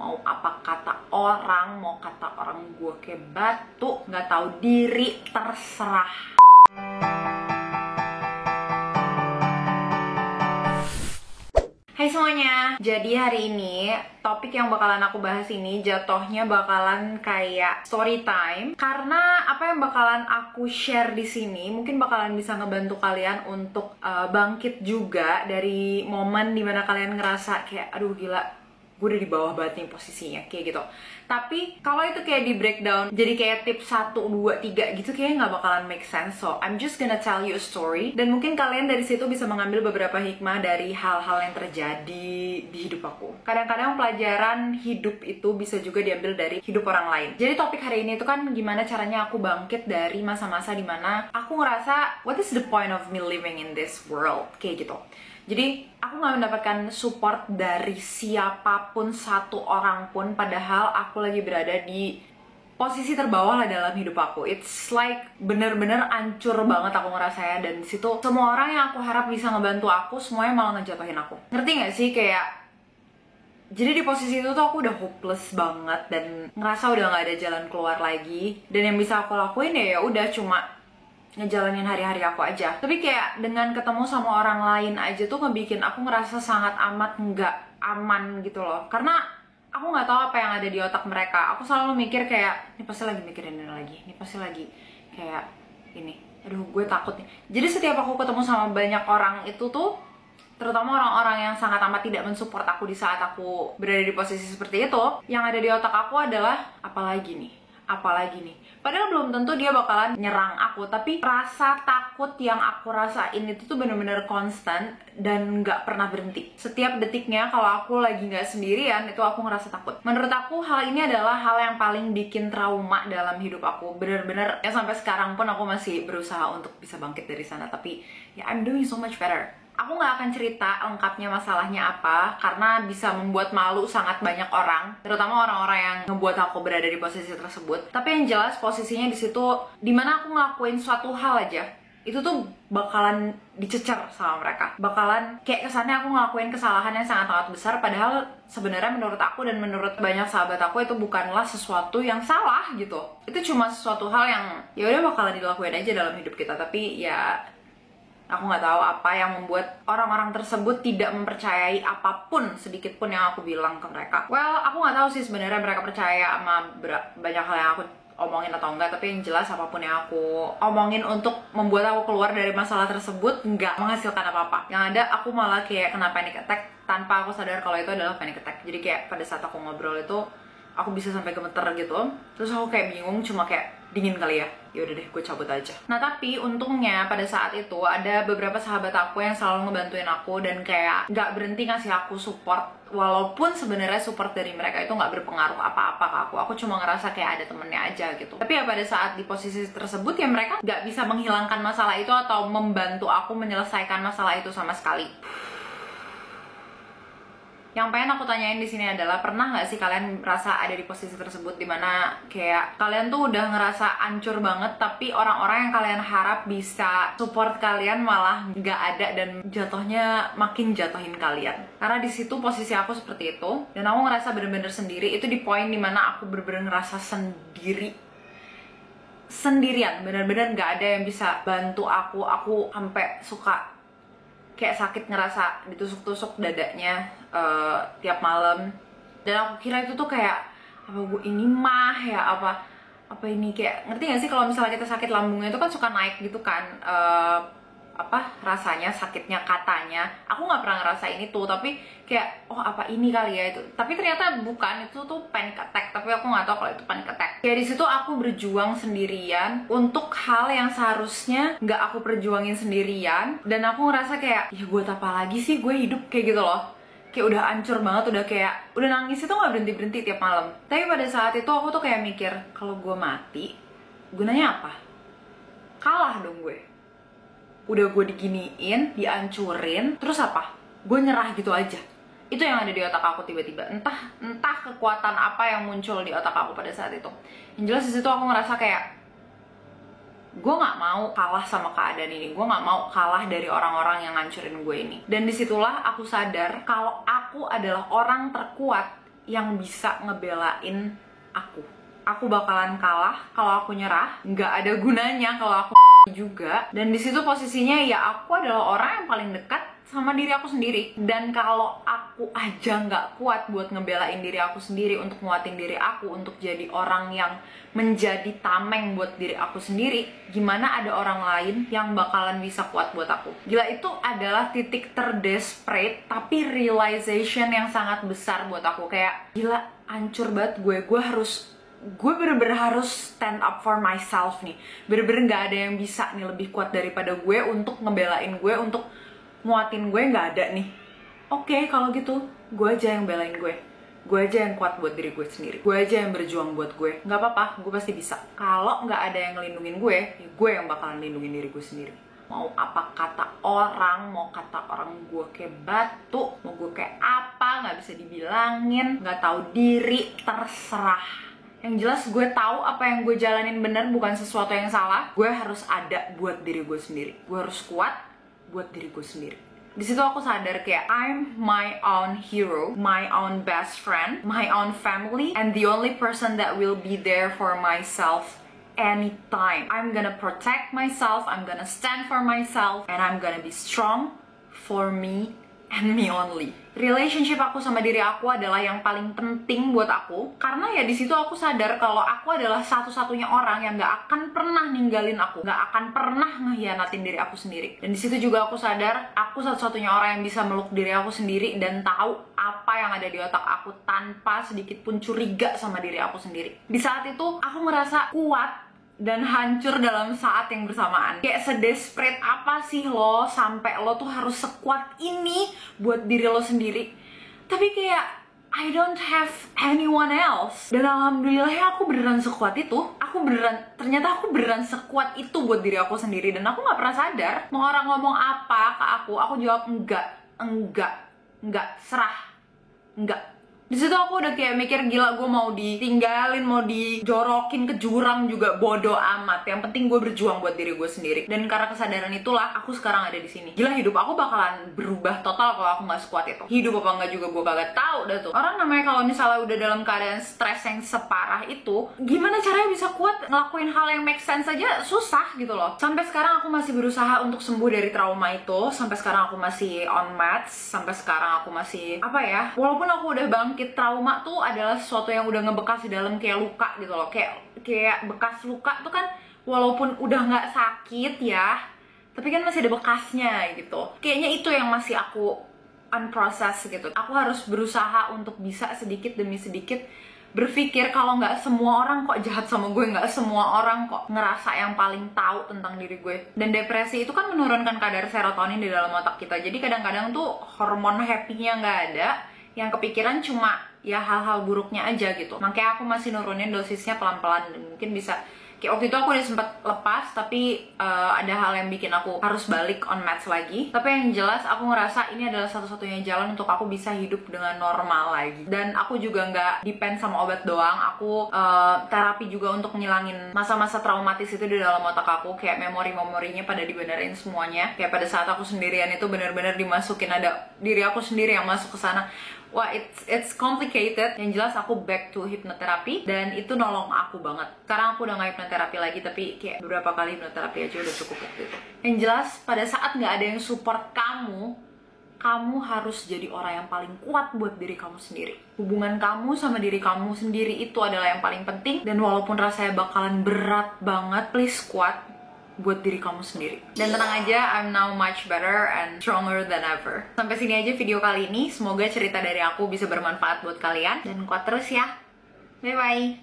Mau apa kata orang, mau kata orang gue kayak batu, nggak tahu diri, terserah. Hai semuanya, jadi hari ini topik yang bakalan aku bahas ini jatuhnya bakalan kayak story time, karena apa yang bakalan aku share di sini mungkin bakalan bisa ngebantu kalian untuk bangkit juga dari momen dimana kalian ngerasa kayak aduh gila, gue udah di bawah banget nih posisinya, kayak gitu. Tapi kalau itu kayak di breakdown jadi kayak tips 1, 2, 3 gitu, kayaknya nggak bakalan make sense. So I'm just gonna tell you a story, dan mungkin kalian dari situ bisa mengambil beberapa hikmah dari hal-hal yang terjadi di hidup aku. Kadang-kadang pelajaran hidup itu bisa juga diambil dari hidup orang lain. Jadi topik hari ini itu kan gimana caranya aku bangkit dari masa-masa dimana aku ngerasa what is the point of me living in this world, kayak gitu. Jadi aku gak mendapatkan support dari siapapun satu orang pun, padahal aku lagi berada di posisi terbawah lah dalam hidup aku. It's like bener-bener ancur banget aku ngerasanya, dan disitu semua orang yang aku harap bisa ngebantu aku semuanya malah ngejatuhin aku. Ngerti gak sih kayak? Jadi di posisi itu tuh aku udah hopeless banget dan ngerasa udah gak ada jalan keluar lagi, dan yang bisa aku lakuin ya udah cuma ngejalanin hari-hari aku aja. Tapi kayak dengan ketemu sama orang lain aja tuh ngebikin aku ngerasa sangat amat nggak aman gitu loh. Karena aku nggak tahu apa yang ada di otak mereka. Aku selalu mikir kayak, ini pasti lagi mikirin ini lagi, ini pasti lagi kayak ini. Aduh, gue takut nih. Jadi setiap aku ketemu sama banyak orang itu tuh, terutama orang-orang yang sangat amat tidak mensupport aku di saat aku berada di posisi seperti itu, yang ada di otak aku adalah, apalagi nih. Padahal belum tentu dia bakalan nyerang aku, tapi rasa takut yang aku rasain itu tuh bener-bener konstan dan nggak pernah berhenti. Setiap detiknya kalau aku lagi nggak sendirian, itu aku ngerasa takut. Menurut aku hal ini adalah hal yang paling bikin trauma dalam hidup aku. Bener-bener ya sampai sekarang pun aku masih berusaha untuk bisa bangkit dari sana, tapi ya I'm doing so much better. Aku nggak akan cerita lengkapnya masalahnya apa, karena bisa membuat malu sangat banyak orang, terutama orang-orang yang ngebuat aku berada di posisi tersebut. Tapi yang jelas posisinya di situ, dimana aku ngelakuin suatu hal aja, itu tuh bakalan dicecer sama mereka. Bakalan kayak kesannya aku ngelakuin kesalahan yang sangat-sangat besar, padahal sebenarnya menurut aku dan menurut banyak sahabat aku itu bukanlah sesuatu yang salah gitu. Itu cuma sesuatu hal yang ya udah bakalan dilakuin aja dalam hidup kita. Tapi ya aku nggak tahu apa yang membuat orang-orang tersebut tidak mempercayai apapun sedikit pun yang aku bilang ke mereka. Well, aku nggak tahu sih sebenarnya mereka percaya sama banyak hal yang aku omongin atau enggak, tapi yang jelas apapun yang aku omongin untuk membuat aku keluar dari masalah tersebut nggak menghasilkan apa-apa. Yang ada aku malah kayak kena panic attack tanpa aku sadar kalau itu adalah panic attack. Jadi kayak pada saat aku ngobrol itu aku bisa sampai gemeter gitu, terus aku kayak bingung, cuma kayak dingin kali ya, yaudah deh gue cabut aja. Nah tapi untungnya pada saat itu ada beberapa sahabat aku yang selalu ngebantuin aku dan kayak nggak berhenti ngasih aku support, walaupun sebenarnya support dari mereka itu nggak berpengaruh apa-apa ke aku. Aku cuma ngerasa kayak ada temennya aja gitu. Tapi ya pada saat di posisi tersebut ya mereka nggak bisa menghilangkan masalah itu atau membantu aku menyelesaikan masalah itu sama sekali. Yang pengen aku tanyain di sini adalah, pernah nggak sih kalian merasa ada di posisi tersebut dimana kayak kalian tuh udah ngerasa ancur banget, tapi orang-orang yang kalian harap bisa support kalian malah nggak ada dan jatuhnya makin jatuhin kalian. Karena di situ posisi aku seperti itu dan aku ngerasa bener-bener sendiri. Itu di poin dimana aku bener-bener ngerasa sendirian, bener-bener nggak ada yang bisa bantu aku. Aku sampai suka kayak sakit ngerasa ditusuk-tusuk dadanya tiap malam, dan aku kira itu tuh kayak apa gue ini mah ya apa ini, kayak ngerti gak sih kalau misalnya kita sakit lambungnya itu kan suka naik gitu kan, apa rasanya sakitnya katanya. Aku nggak pernah ngerasain itu, tapi kayak oh apa ini kali ya itu, tapi ternyata bukan, itu tuh panic attack. Tapi aku nggak tahu kalau itu panic attack. Ya di situ aku berjuang sendirian untuk hal yang seharusnya nggak aku perjuangin sendirian, dan aku ngerasa kayak ya buat apa lagi sih gue hidup, kayak gitu loh. Kayak udah hancur banget, udah nangis itu nggak berhenti tiap malam. Tapi pada saat itu aku tuh kayak mikir, kalau gue mati gunanya apa? Kalah dong gue. Udah gue diginiin, dihancurin, terus apa? Gue nyerah gitu aja. Itu yang ada di otak aku tiba-tiba. Entah kekuatan apa yang muncul di otak aku pada saat itu. Yang jelas di situ aku ngerasa kayak gue nggak mau kalah sama keadaan ini. Gue nggak mau kalah dari orang-orang yang ngancurin gue ini. Dan disitulah aku sadar kalau aku adalah orang terkuat yang bisa ngebelain aku. Aku bakalan kalah kalau aku nyerah, nggak ada gunanya kalau aku juga. Dan di situ posisinya ya aku adalah orang yang paling dekat sama diri aku sendiri. Dan kalau aku aja nggak kuat buat ngebelain diri aku sendiri, untuk nguatin diri aku, untuk jadi orang yang menjadi tameng buat diri aku sendiri, gimana ada orang lain yang bakalan bisa kuat buat aku? Gila, itu adalah titik terdesperate tapi realization yang sangat besar buat aku. Kayak gila, hancur banget gue bener-bener harus stand up for myself nih. Bener-bener gak ada yang bisa nih lebih kuat daripada gue untuk ngebelain gue, untuk nguatin gue, gak ada nih. Oke, kalau gitu gue aja yang belain gue aja yang kuat buat diri gue sendiri, gue aja yang berjuang buat gue. Gak apa-apa, gue pasti bisa. Kalau gak ada yang ngelindungin gue, ya gue yang bakalan lindungin diri gue sendiri. Mau apa kata orang, mau kata orang gue kayak batu, mau gue kayak apa, gak bisa dibilangin, gak tahu diri, terserah. Yang jelas gue tahu apa yang gue jalanin bener, bukan sesuatu yang salah. Gue harus ada buat diri gue sendiri, gue harus kuat buat diri gue sendiri. Di situ aku sadar kayak I'm my own hero, my own best friend, my own family, and the only person that will be there for myself anytime. I'm gonna protect myself, I'm gonna stand for myself, and I'm gonna be strong for me and me only. Relationship aku sama diri aku adalah yang paling penting buat aku, karena ya di situ aku sadar kalau aku adalah satu-satunya orang yang gak akan pernah ninggalin aku, gak akan pernah ngehianatin diri aku sendiri. Dan di situ juga aku sadar aku satu-satunya orang yang bisa meluk diri aku sendiri dan tahu apa yang ada di otak aku tanpa sedikit pun curiga sama diri aku sendiri. Di saat itu aku ngerasa kuat dan hancur dalam saat yang bersamaan. Kayak sedesperate apa sih lo sampai lo tuh harus sekuat ini buat diri lo sendiri. Tapi kayak I don't have anyone else. Dan alhamdulillah ya aku beneran sekuat itu. Ternyata aku beneran sekuat itu buat diri aku sendiri. Dan aku gak pernah sadar. Mau orang ngomong apa ke aku jawab enggak, serah, enggak. Di situ aku udah kayak mikir, gila, gue mau ditinggalin, mau dijorokin ke jurang juga bodo amat. Yang penting gue berjuang buat diri gue sendiri. Dan karena kesadaran itulah aku sekarang ada di sini. Gila, hidup aku bakalan berubah total kalau aku nggak sekuat itu. Hidup apa nggak juga gue kagak tahu dah tuh. Orang namanya kalau misalnya udah dalam keadaan stres yang separah itu, gimana caranya bisa kuat ngelakuin hal yang make sense aja susah gitu loh. Sampai sekarang aku masih berusaha untuk sembuh dari trauma itu. Sampai sekarang aku masih on meds. Sampai sekarang aku masih walaupun aku udah bangkit, trauma tuh adalah sesuatu yang udah ngebekas di dalam kayak luka gitu loh. Kayak bekas luka tuh kan walaupun udah nggak sakit ya, tapi kan masih ada bekasnya gitu. Kayaknya itu yang masih aku unprocessed gitu. Aku harus berusaha untuk bisa sedikit demi sedikit berpikir kalau nggak semua orang kok jahat sama gue, nggak semua orang kok ngerasa yang paling tahu tentang diri gue. Dan depresi itu kan menurunkan kadar serotonin di dalam otak kita. Jadi kadang-kadang tuh hormon happy-nya nggak ada, yang kepikiran cuma ya hal-hal buruknya aja gitu. Makanya aku masih nurunin dosisnya pelan-pelan. Dan mungkin bisa, kayak waktu itu aku udah sempet lepas, tapi ada hal yang bikin aku harus balik on meds lagi. Tapi yang jelas aku ngerasa ini adalah satu-satunya jalan untuk aku bisa hidup dengan normal lagi. Dan aku juga nggak depend sama obat doang. Aku terapi juga untuk ngilangin masa-masa traumatis itu di dalam otak aku. Kayak memori-memorinya pada dibenerin semuanya. Kayak pada saat aku sendirian itu bener-bener dimasukin, ada diri aku sendiri yang masuk ke sana. Wah, it's complicated. Yang jelas aku back to hipnoterapi dan itu nolong aku banget. Sekarang aku udah gak hipnoterapi lagi, tapi kayak beberapa kali hipnoterapi aja udah cukup waktu itu. Yang jelas pada saat gak ada yang support kamu harus jadi orang yang paling kuat buat diri kamu sendiri. Hubungan kamu sama diri kamu sendiri itu adalah yang paling penting. Dan walaupun rasanya bakalan berat banget, please kuat buat diri kamu sendiri. Dan tenang aja, I'm now much better and stronger than ever. Sampai sini aja video kali ini. Semoga cerita dari aku bisa bermanfaat buat kalian. Dan kuat terus ya. Bye-bye.